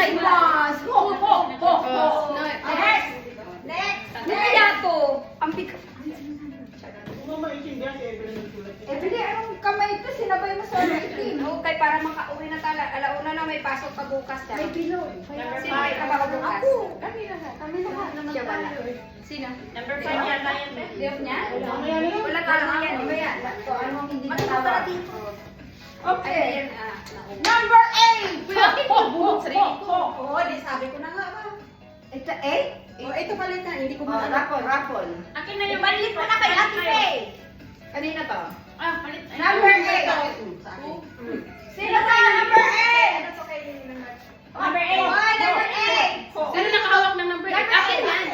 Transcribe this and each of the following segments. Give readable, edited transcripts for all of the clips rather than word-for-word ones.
gozaimasu. Ho, ho, ho, ho. Next. Next. Nakayato. Ang pika. Kung mo maintindihan si Evelyn nagsulat. Eh, pili, anong kamay ito? Sinabay mo sa writing. Okay, para makauwi na tala. Alauna na may pasok ka bukas daw. May pilo. Sino may trabaho bukas? Ako. Kami lahat. Kami lahat. Siya wala. Sino? Number 5 yata yan. Diop niya? Mamaya na yun. Wala talo yan. Mamaya, kung anong hindi Ano natawa. para dito? Okay. Ayan, Number 8. Bakit mo bunot sarili ko? Oo, di sabi ko na nga ba. Ito 8? Oh, ito palitan. Hindi ko Oh, raffle, raffle. Akin na yung palit mo na kay Ate Faye. Kanina to. Ah, palit. Number 8. Sino tayo? Number 8. Ano to kay Number 8. Oh, number 8. Sino nakahawak ng number 8? Akin yan.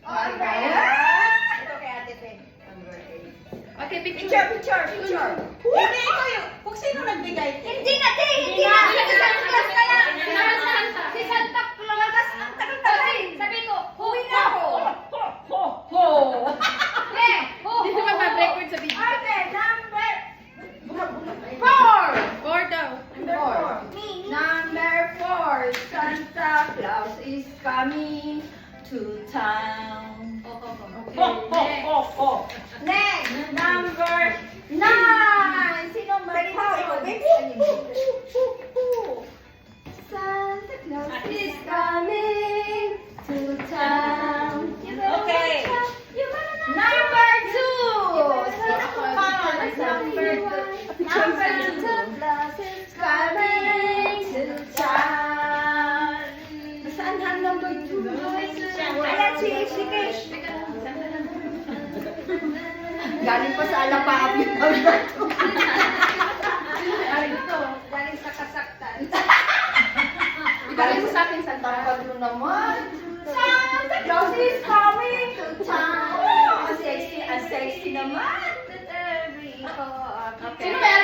Number 8. Ito kay Ate Faye. Number 8. Okay, Picture, picture, picture. Hindi, ito yung... Kung sino nagbigay? Hindi na, hindi na. na. Si Santa Claus ka lang. Si Santa Claus. Ang tagal-tagal. Sabi ko, Huwi na ako. Hindi ko mag-record sa video. Okay, number 4. 4 daw. Number 4. Santa Claus is coming to town. Next, number 9. Sino mag-power? Santa Claus is coming to town. Okay. Number 2. Sino mag-power? Number 2. Santa Claus is coming to town. Saan ang number 2? Ayan, si Kish. Galing pa sa Alapaabi. Galing ito. Galing sa kasaktan. Galing sa akin, Santa Pablo naman. Santa Claus is coming to town. Ang sexy naman.